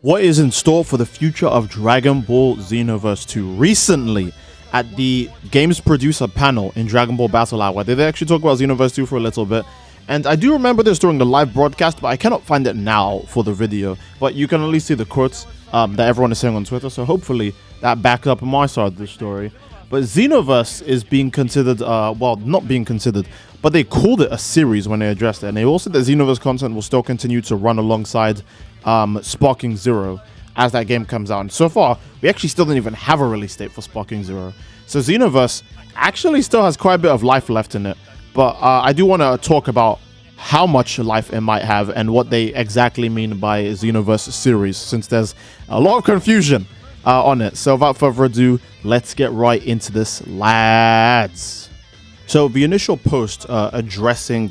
What is in store for the future of Dragon Ball Xenoverse 2? Recently, at the games producer panel in Dragon Ball Battle Hour, they actually talk about Xenoverse 2 for a little bit. And I do remember this during the live broadcast, but I cannot find it now for the video. But you can at least see the quotes that everyone is saying on Twitter, so hopefully that backs up my side of the story. But Xenoverse is being considered, well, not being considered, but they called it a series when they addressed it. And they also said that Xenoverse content will still continue to run alongside Sparking Zero as that game comes out. And so far, we actually still don't even have a release date for Sparking Zero. So Xenoverse actually still has quite a bit of life left in it. But I do want to talk about how much life it might have and what they exactly mean by Xenoverse series, since there's a lot of confusion on it. So without further ado, let's get right into this, lads. So the initial post addressing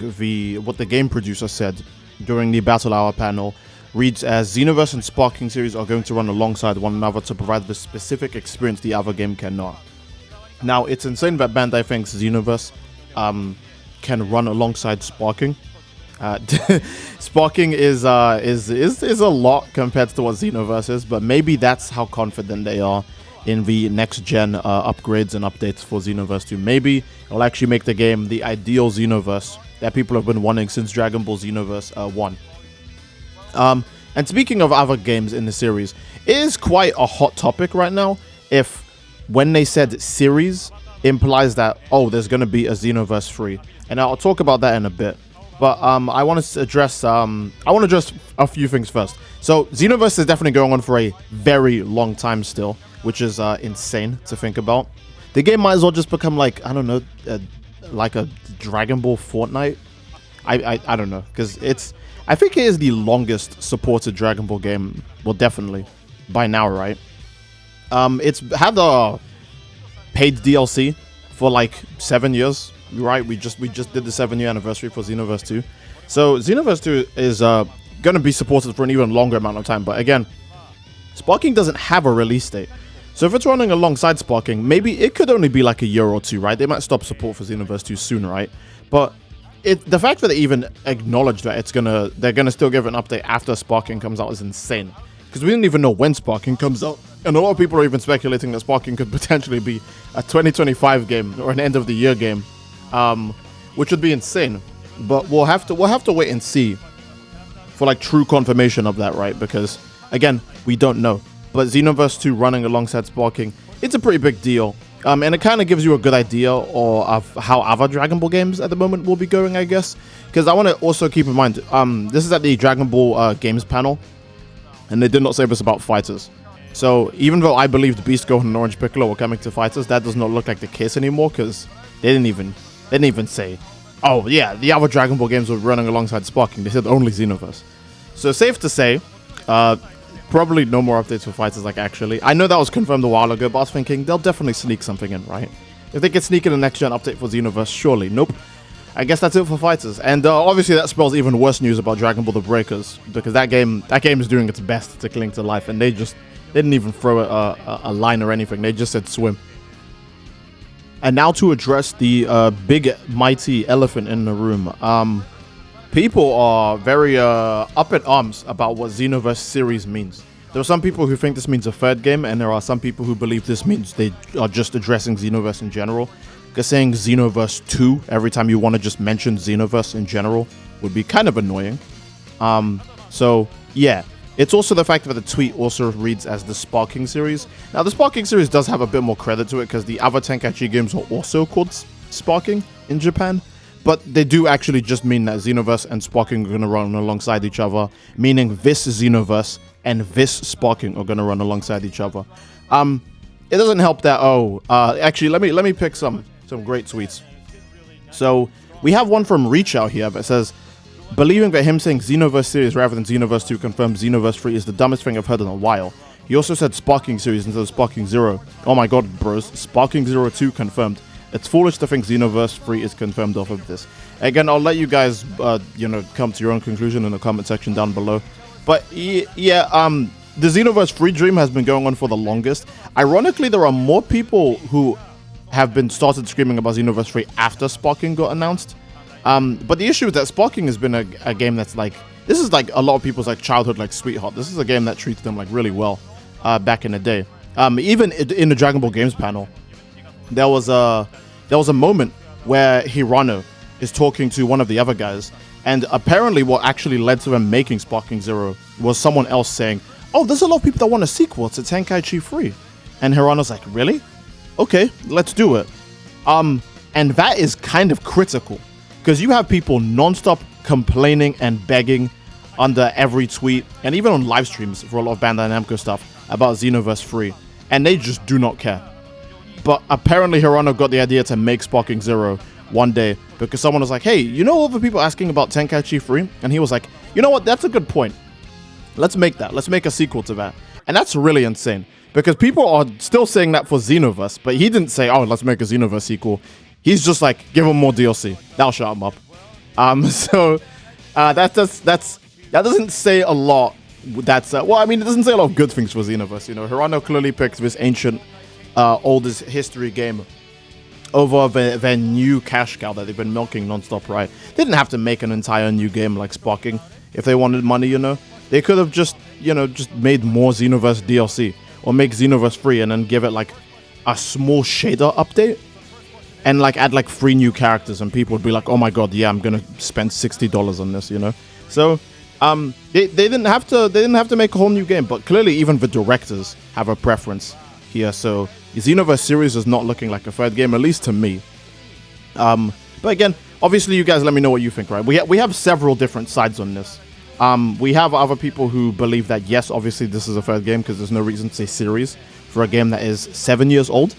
what the game producer said during the Battle Hour panel reads as Xenoverse and Sparking series are going to run alongside one another to provide the specific experience the other game cannot. Now, it's insane that Bandai thinks Xenoverse can run alongside Sparking. Sparking is a lot compared to what Xenoverse is, but maybe that's how confident they are in the next gen upgrades and updates for Xenoverse 2. Maybe it'll actually make the game the ideal Xenoverse that people have been wanting since Dragon Ball Xenoverse 1. And speaking of other games in the series, it is quite a hot topic right now if when they said series implies that, oh, there's going to be a Xenoverse 3. And I'll talk about that in a bit. But I want to address a few things first. So Xenoverse is definitely going on for a very long time still, which is insane to think about. The game might as well just become like, I don't know, like a Dragon Ball Fortnite. I don't know, because I think it is the longest supported Dragon Ball game. Well, definitely by now, right? It's had a paid DLC for like 7 years. Right, we just did the 7-year anniversary for Xenoverse 2. So Xenoverse 2 is going to be supported for an even longer amount of time. But again, Sparking doesn't have a release date. So if it's running alongside Sparking, maybe it could only be like a year or two, right? They might stop support for Xenoverse 2 soon, right? But the fact that they even acknowledge that they're gonna still give an update after Sparking comes out is insane. Because we didn't even know when Sparking comes out. And a lot of people are even speculating that Sparking could potentially be a 2025 game or an end of the year game. Which would be insane, but we'll have to wait and see for like true confirmation of that, right? Because again, we don't know. But Xenoverse 2 running alongside Sparking, it's a pretty big deal, and it kind of gives you a good idea of how other Dragon Ball games at the moment will be going, I guess. Because I want to also keep in mind, this is at the Dragon Ball games panel, and they did not say this about fighters. So even though I believed Beast Gohan and Orange Piccolo were coming to fighters, that does not look like the case anymore, because they didn't even say, oh yeah, the other Dragon Ball games were running alongside Sparking. They said only Xenoverse. So safe to say, probably no more updates for fighters, like actually. I know that was confirmed a while ago, but I was thinking they'll definitely sneak something in, right? If they could sneak in a next gen update for Xenoverse, surely. Nope. I guess that's it for fighters. And obviously that spells even worse news about Dragon Ball The Breakers, because that game is doing its best to cling to life, and they didn't even throw a line or anything. They just said swim. And now to address the big, mighty elephant in the room. People are very up in arms about what Xenoverse series means. There are some people who think this means a third game, and there are some people who believe this means they are just addressing Xenoverse in general. Because saying Xenoverse 2 every time you want to just mention Xenoverse in general would be kind of annoying. So, yeah. It's also the fact that the tweet also reads as the Sparking series. Now, the Sparking series does have a bit more credit to it because the other Tenkaichi games are also called Sparking in Japan. But they do actually just mean that Xenoverse and Sparking are going to run alongside each other, meaning this Xenoverse and this Sparking are going to run alongside each other. It doesn't help that, actually, let me pick some great tweets. So, we have one from Reach Out here that says, believing that him saying Xenoverse series rather than Xenoverse 2 confirms Xenoverse 3 is the dumbest thing I've heard in a while. He also said Sparking series instead of Sparking 0. Oh my god, bros. Sparking 0 2 confirmed. It's foolish to think Xenoverse 3 is confirmed off of this. Again, I'll let you guys, come to your own conclusion in the comment section down below. But yeah, the Xenoverse 3 dream has been going on for the longest. Ironically, there are more people who have been started screaming about Xenoverse 3 after Sparking got announced. But the issue is that Sparking has been a game that's like this is like a lot of people's like childhood like sweetheart. This is a game that treated them like really well back in the day. Even in the Dragon Ball Games panel, there was a moment where Hirano is talking to one of the other guys, and apparently what actually led to them making Sparking Zero was someone else saying, "Oh, there's a lot of people that want a sequel to Tenkaichi 3," and Hirano's like, "Really? Okay, let's do it." And that is kind of critical, because you have people non-stop complaining and begging under every tweet, and even on live streams for a lot of Bandai Namco stuff about Xenoverse 3, and they just do not care. But apparently Hirano got the idea to make Sparking Zero one day because someone was like, "Hey, you know all the people asking about Tenkaichi 3?" And he was like, "You know what, that's a good point. Let's make that. Let's make a sequel to that." And that's really insane, because people are still saying that for Xenoverse, but he didn't say, "Oh, let's make a Xenoverse sequel." He's just like, give him more DLC. That'll shut him up. So that doesn't say a lot. Well, I mean, it doesn't say a lot of good things for Xenoverse. You know, Hirano clearly picked this ancient, oldest history game over their new cash cow that they've been milking nonstop, right? They didn't have to make an entire new game like Sparking if they wanted money, you know. They could have just made more Xenoverse DLC, or make Xenoverse free and then give it like a small shader update and like add like 3 new characters, and people would be like, "Oh my god, yeah, I'm gonna spend $60 on this," you know. So they didn't have to make a whole new game, but clearly even the directors have a preference here. So the Xenoverse series is not looking like a third game, at least to me. But again, obviously you guys let me know what you think, right? We have several different sides on this. We have other people who believe that yes, obviously this is a third game because there's no reason to say series for a game that is 7 years old.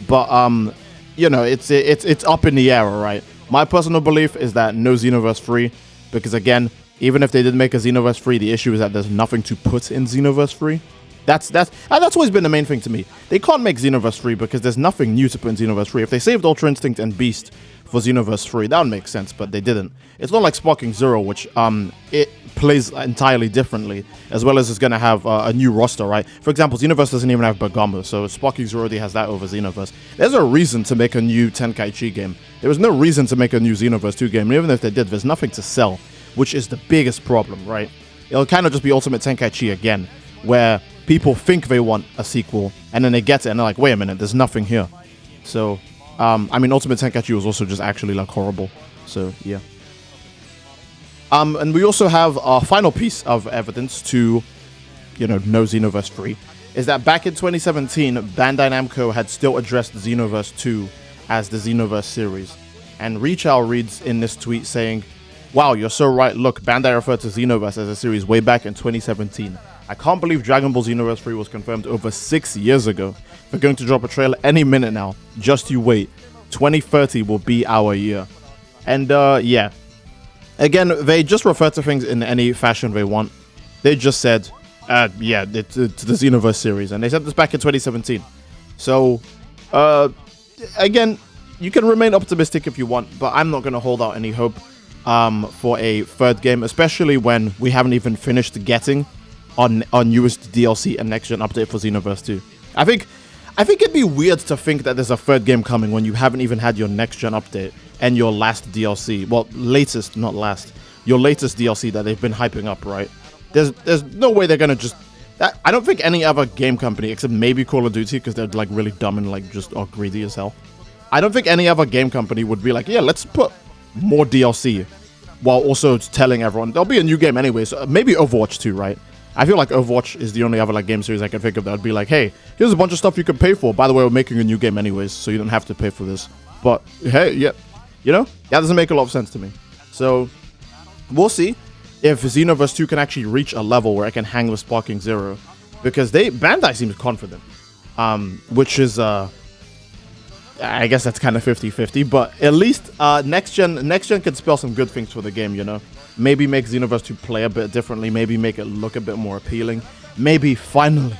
But you know, it's up in the air, right? My personal belief is that no Xenoverse 3, because again, even if they did make a Xenoverse 3, the issue is that there's nothing to put in Xenoverse 3. That's always been the main thing to me. They can't make Xenoverse 3 because there's nothing new to put in Xenoverse 3. If they saved Ultra Instinct and Beast for Xenoverse 3, that would make sense, but they didn't. It's not like Sparking Zero, which it plays entirely differently, as well as it's going to have a new roster, right? For example, Xenoverse doesn't even have Bergamo, so Sparking Zero already has that over Xenoverse. There's a reason to make a new Tenkaichi game. There was no reason to make a new Xenoverse 2 game, and even if they did, there's nothing to sell, which is the biggest problem, right? It'll kind of just be Ultimate Tenkaichi again, where people think they want a sequel, and then they get it, and they're like, "Wait a minute, there's nothing here." So, I mean, Ultimate Tenkaichi was also just actually like horrible. So, yeah. And we also have our final piece of evidence to, you know, no Xenoverse 3, is that back in 2017, Bandai Namco had still addressed Xenoverse 2 as the Xenoverse series. And Richao reads in this tweet saying, "Wow, you're so right. Look, Bandai referred to Xenoverse as a series way back in 2017. I can't believe Dragon Ball Xenoverse 3 was confirmed over 6 years ago. They're going to drop a trailer any minute now. Just you wait. 2030 will be our year." And yeah. Again, they just refer to things in any fashion they want. They just said, yeah, it's the Xenoverse series. And they said this back in 2017. So, again, you can remain optimistic if you want, but I'm not going to hold out any hope for a third game, especially when we haven't even finished getting our newest DLC and next-gen update for Xenoverse 2. I think it'd be weird to think that there's a third game coming when you haven't even had your next-gen update and your last DLC. Well, latest, not last. Your latest DLC that they've been hyping up, right? There's no way they're gonna just... I don't think any other game company, except maybe Call of Duty, because they're like really dumb and like just are greedy as hell. I don't think any other game company would be like, yeah, let's put more DLC, while also telling everyone there'll be a new game anyway. So maybe Overwatch 2, right? I feel like Overwatch is the only other like game series I can think of that would be like, hey, here's a bunch of stuff you can pay for. By the way, we're making a new game anyways, so you don't have to pay for this. But hey, yeah, you know, that doesn't make a lot of sense to me. So we'll see if Xenoverse 2 can actually reach a level where it can hang with Sparking Zero, because Bandai seems confident, which is I guess that's kind of 50-50, but at least next gen can spell some good things for the game, you know. Maybe make Xenoverse 2 play a bit differently, maybe make it look a bit more appealing, maybe finally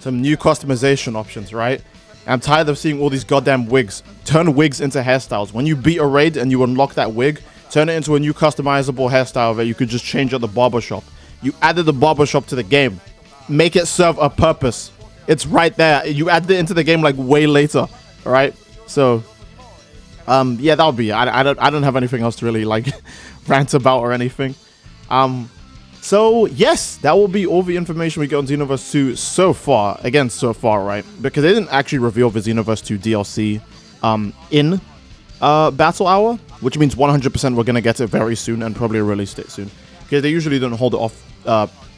some new customization options, right? I'm tired of seeing all these goddamn wigs. Turn wigs into hairstyles. When you beat a raid and you unlock that wig, turn it into a new customizable hairstyle that you could just change at the barbershop. You added the barbershop to the game. Make it serve a purpose. It's right there. You added it into the game like way later, alright? So, yeah, that'll be it. I don't have anything else to really like rant about or anything. So yes, that will be all the information we got on Xenoverse 2 so far. Again, so far, right? Because they didn't actually reveal the Xenoverse 2 DLC in Battle Hour, which means 100% we're gonna get it very soon and probably a release date soon. Because they usually don't hold it off.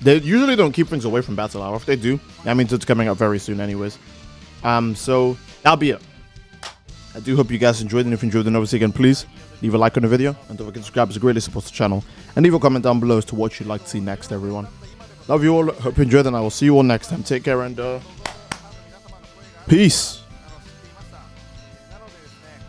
They usually don't keep things away from Battle Hour. If they do, that means it's coming out very soon, anyways. So that'll be it. I do hope you guys enjoyed, and if you enjoyed the Xenoverse again, please leave a like on the video, and don't forget to subscribe, as it greatly supports the channel, and leave a comment down below as to what you'd like to see next, everyone. Love you all, hope you enjoyed, and I will see you all next time. Take care, and peace.